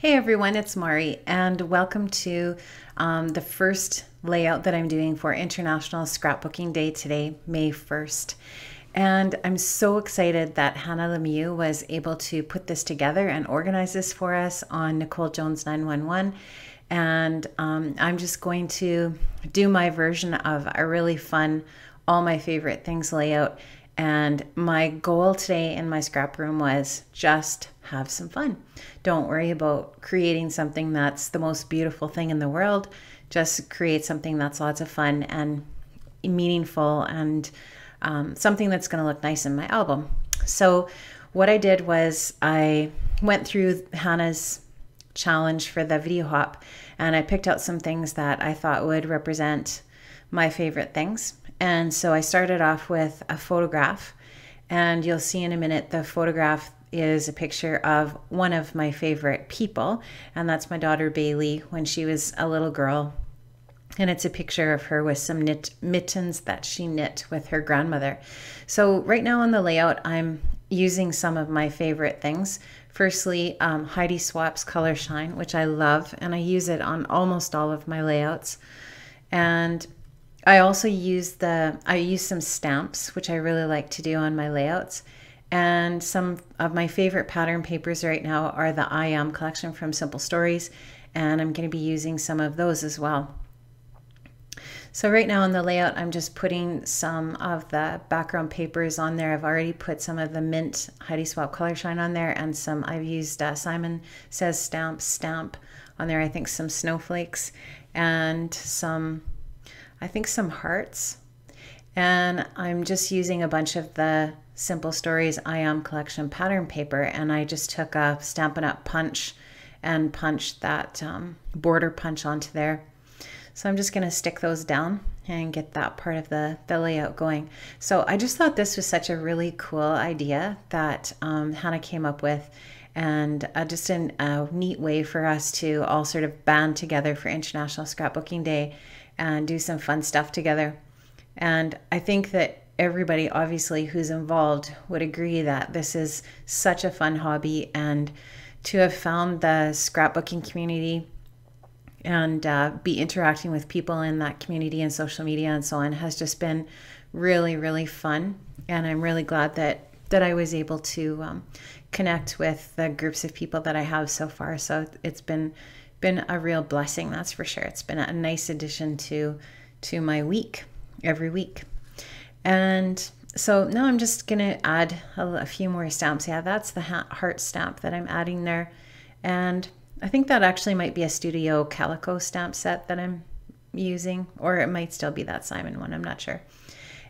Hey everyone, it's Mari, and welcome to the first layout that I'm doing for International Scrapbooking Day today, May 1st. And I'm so excited that Hannah Lemieux was able to put this together and organize this for us on Nicole Jones 911. And I'm just going to do my version of a really fun, all my favorite things layout. And my goal today in my scrap room was just have some fun. Don't worry about creating something that's the most beautiful thing in the world. Just create something that's lots of fun and meaningful and something that's going to look nice in my album. So what I did was I went through Hannah's challenge for the video hop and I picked out some things that I thought would represent my favorite things. And so I started off with a photograph, and you'll see in a minute the photograph is a picture of one of my favorite people, and that's my daughter Bailey when she was a little girl. And it's a picture of her with some mittens that she knit with her grandmother. So right now on the layout, I'm using some of my favorite things. Firstly, Heidi Swapp's Color Shine, which I love, and I use it on almost all of my layouts. And I also use some stamps, which I really like to do on my layouts. And some of my favorite pattern papers right now are the I Am collection from Simple Stories, and I'm going to be using some of those as well. So right now on the layout, I'm just putting some of the background papers on there. I've already put some of the Mint Heidi Swap Color Shine on there, and some I've used Simon Says stamp on there. I think some snowflakes and some hearts. And I'm just using a bunch of the Simple Stories I Am collection pattern paper, and I just took a Stampin' Up! Punch and punched that border punch onto there. So I'm just going to stick those down and get that part of the layout going. So I just thought this was such a really cool idea that Hannah came up with, and just a neat way for us to all sort of band together for International Scrapbooking Day and do some fun stuff together. And I think that everybody obviously who's involved would agree that this is such a fun hobby, and to have found the scrapbooking community and be interacting with people in that community and social media and so on has just been really, really fun. And I'm really glad that I was able to connect with the groups of people that I have so far. So it's been a real blessing, that's for sure. It's been a nice addition to my week every week. And so now I'm just gonna add a few more stamps. Yeah, that's the heart stamp that I'm adding there. And I think that actually might be a Studio Calico stamp set that I'm using, or it might still be that Simon one, I'm not sure.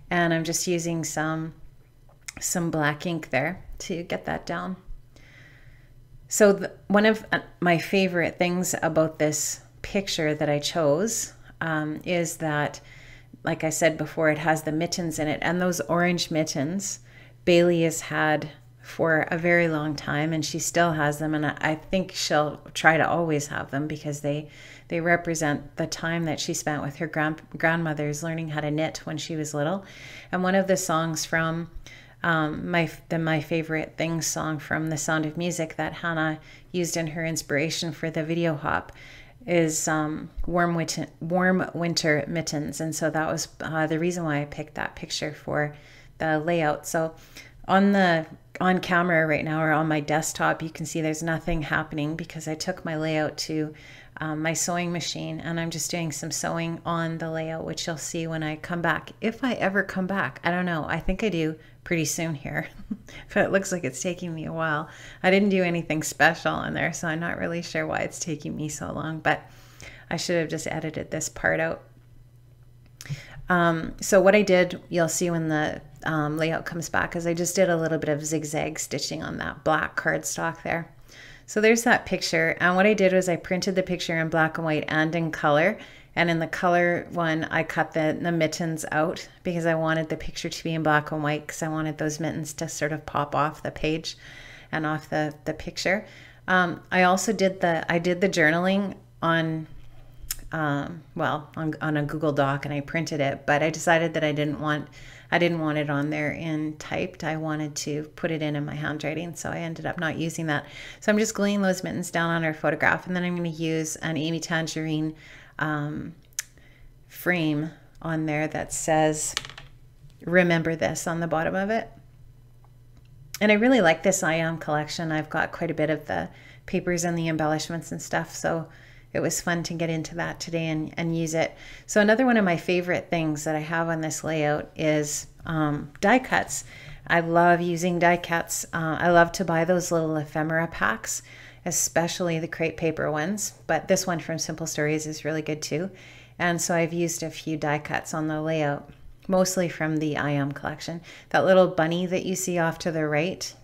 And I'm just using some black ink there to get that down. So one of my favorite things about this picture that I chose is that, like I said before, it has the mittens in it, and those orange mittens Bailey has had for a very long time, and she still has them, and I think she'll try to always have them because they represent the time that she spent with her grandmothers learning how to knit when she was little. And one of the songs from my favorite things song from The Sound of Music that Hannah used in her inspiration for the video hop is Warm Winter Mittens. And so that was the reason why I picked that picture for the layout. So on camera right now, or on my desktop, you can see there's nothing happening because I took my layout to my sewing machine, and I'm just doing some sewing on the layout, which you'll see when I come back. If I ever come back, I don't know. I think I do pretty soon here, but it looks like it's taking me a while. I didn't do anything special in there, so I'm not really sure why it's taking me so long, but I should have just edited this part out. So what I did, you'll see when the layout comes back, is I just did a little bit of zigzag stitching on that black cardstock there. So there's that picture, and what I did was I printed the picture in black and white and in color, and in the color one I cut the mittens out because I wanted the picture to be in black and white, because I wanted those mittens to sort of pop off the page and off the picture. I also did the journaling on on a Google Doc, and I printed it, but I decided that I didn't want I didn't want it on there in typed. I wanted to put it in my handwriting, so I ended up not using that. So I'm just gluing those mittens down on her photograph, and then I'm going to use an Amy Tangerine frame on there that says "Remember This" on the bottom of it. And I really like this IAM collection. I've got quite a bit of the papers and the embellishments and stuff, so it was fun to get into that today and use it. So another one of my favorite things that I have on this layout is die cuts. I love using die cuts. I love to buy those little ephemera packs, especially the crepe paper ones, but this one from Simple Stories is really good too. And so I've used a few die cuts on the layout, mostly from the IAM collection. That little bunny that you see off to the right,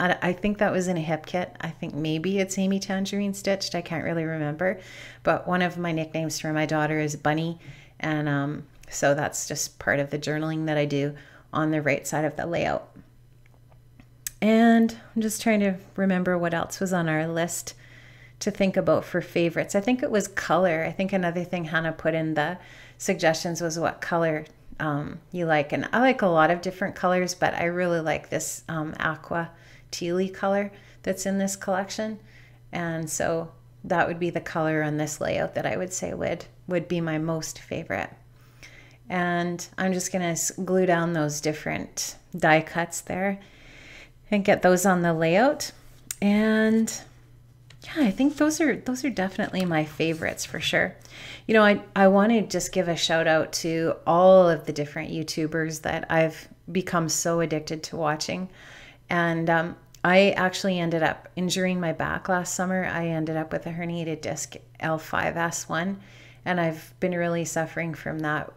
I think that was in a hip kit. I think maybe it's Amy Tangerine stitched. I can't really remember. But one of my nicknames for my daughter is Bunny. And so that's just part of the journaling that I do on the right side of the layout. And I'm just trying to remember what else was on our list to think about for favorites. I think it was color. I think another thing Hannah put in the suggestions was what color you like. And I like a lot of different colors, but I really like this aqua tealy color that's in this collection. And so that would be the color on this layout that I would say would be my most favorite. And I'm just going to glue down those different die cuts there and get those on the layout. And yeah, I think those are definitely my favorites for sure. You know, I want to just give a shout out to all of the different YouTubers that I've become so addicted to watching. And I actually ended up injuring my back last summer. I ended up with a herniated disc L5S1, and I've been really suffering from that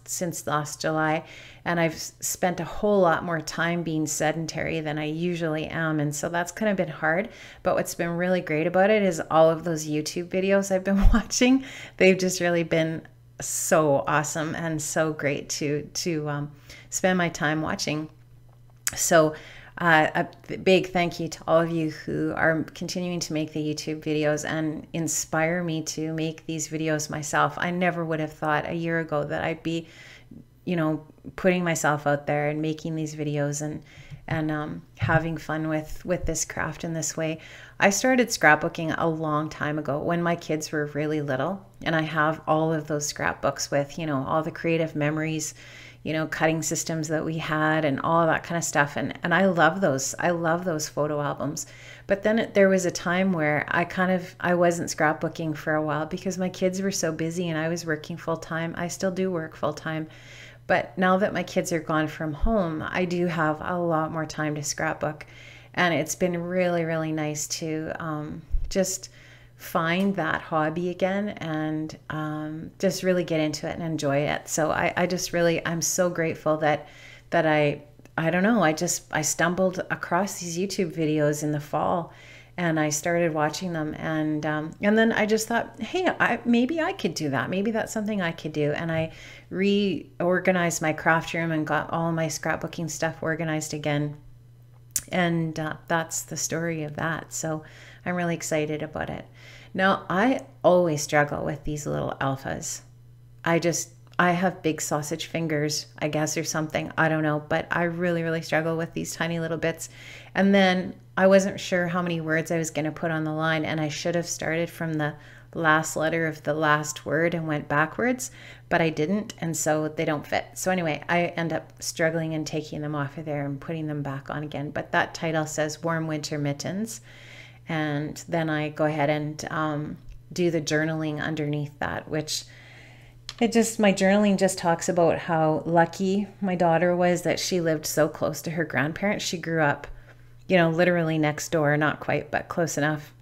since last July. And I've spent a whole lot more time being sedentary than I usually am, and so that's kind of been hard. But what's been really great about it is all of those YouTube videos I've been watching. They've just really been so awesome and so great to spend my time watching. So a big thank you to all of you who are continuing to make the YouTube videos and inspire me to make these videos myself. I never would have thought a year ago that I'd be, you know, putting myself out there and making these videos and having fun with this craft in this way. I started scrapbooking a long time ago when my kids were really little, and I have all of those scrapbooks with, you know, all the creative memories, you know, cutting systems that we had and all that kind of stuff. And I love those. I love those photo albums. But then there was a time where I wasn't scrapbooking for a while because my kids were so busy and I was working full time. I still do work full time. But now that my kids are gone from home, I do have a lot more time to scrapbook. And it's been really, really nice to just find that hobby again and just really get into it and enjoy it. So I'm so grateful that I don't know, I stumbled across these YouTube videos in the fall and I started watching them, and then I just thought, hey, maybe I could do that. Maybe that's something I could do. And I reorganized my craft room and got all my scrapbooking stuff organized again. And that's the story of that. So I'm really excited about it. Now, I always struggle with these little alphas. I have big sausage fingers, I guess, or something. I don't know, but I really, really struggle with these tiny little bits. And then I wasn't sure how many words I was going to put on the line, and I should have started from the last letter of the last word and went backwards, but I didn't, and so they don't fit. So anyway, I end up struggling and taking them off of there and putting them back on again. But that title says Warm Winter Mittens. And then I go ahead and do the journaling underneath that, which my journaling just talks about how lucky my daughter was that she lived so close to her grandparents. She grew up, you know, literally next door, not quite, but close enough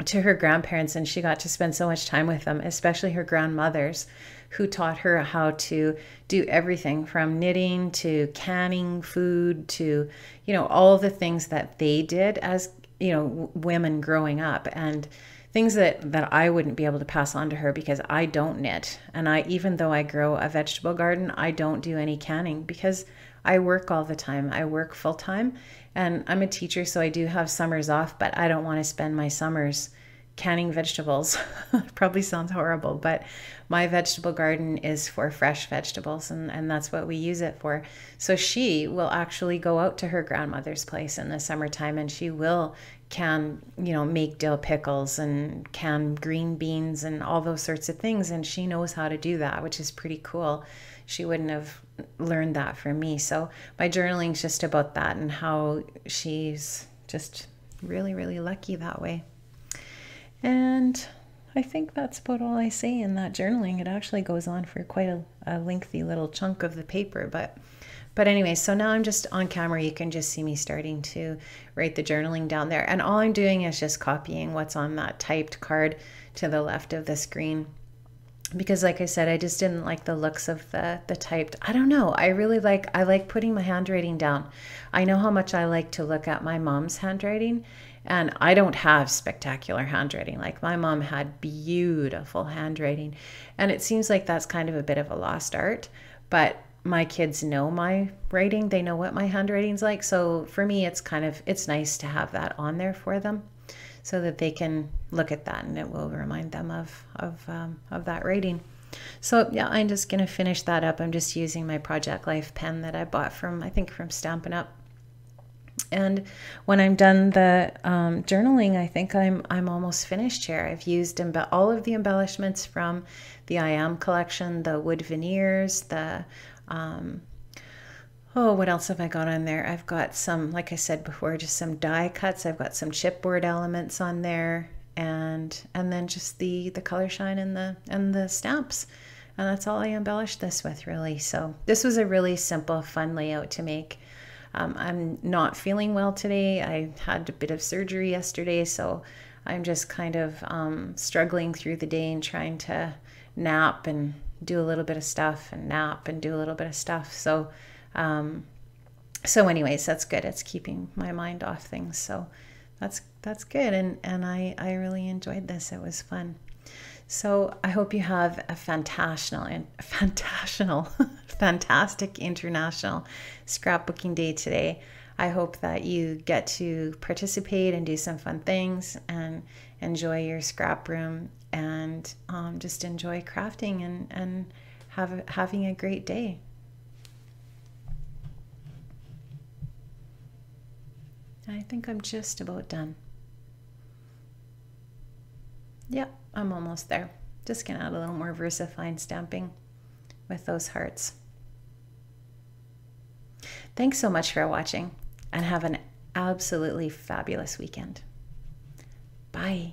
to her grandparents. And she got to spend so much time with them, especially her grandmothers, who taught her how to do everything from knitting to canning food to, you know, all the things that they did as, you know, women growing up, and things that I wouldn't be able to pass on to her because I don't knit. And even though I grow a vegetable garden, I don't do any canning because I work all the time. I work full time, and I'm a teacher, so I do have summers off, but I don't want to spend my summers canning vegetables. Probably sounds horrible, but my vegetable garden is for fresh vegetables, and that's what we use it for. So she will actually go out to her grandmother's place in the summertime, and she will can, make dill pickles and can green beans and all those sorts of things. And she knows how to do that, which is pretty cool. She wouldn't have learned that from me. So my journaling is just about that and how she's just really, really lucky that way. And I think that's about all I say in that journaling. It actually goes on for quite a lengthy little chunk of the paper, but anyway, so now I'm just on camera. You can just see me starting to write the journaling down there. And all I'm doing is just copying what's on that typed card to the left of the screen. Because like I said, I just didn't like the looks of the typed. I don't know. I like putting my handwriting down. I know how much I like to look at my mom's handwriting. And I don't have spectacular handwriting. Like my mom had beautiful handwriting. And it seems like that's kind of a bit of a lost art. But my kids know my writing. They know what my handwriting's like. So for me, it's nice to have that on there for them so that they can look at that and it will remind them of that writing. So yeah, I'm just going to finish that up. I'm just using my Project Life pen that I bought from Stampin' Up. And when I'm done the journaling, I think I'm almost finished here. I've used all of the embellishments from the I Am collection, the wood veneers, the what else have I got on there? I've got some, like I said before, just some die cuts. I've got some chipboard elements on there, and then just the color shine and the stamps. And that's all I embellished this with, really. So this was a really simple, fun layout to make. I'm not feeling well today. I had a bit of surgery yesterday, so I'm just kind of struggling through the day and trying to nap and do a little bit of stuff and nap and do a little bit of stuff. So anyways, that's good. It's keeping my mind off things. So that's good. And I really enjoyed this. It was fun. So I hope you have a fantastic International Scrapbooking Day today. I hope that you get to participate and do some fun things and enjoy your scrap room and just enjoy crafting and having a great day. I think I'm just about done. Yep, I'm almost there. Just gonna add a little more VersaFine stamping with those hearts. Thanks so much for watching and have an absolutely fabulous weekend. Bye.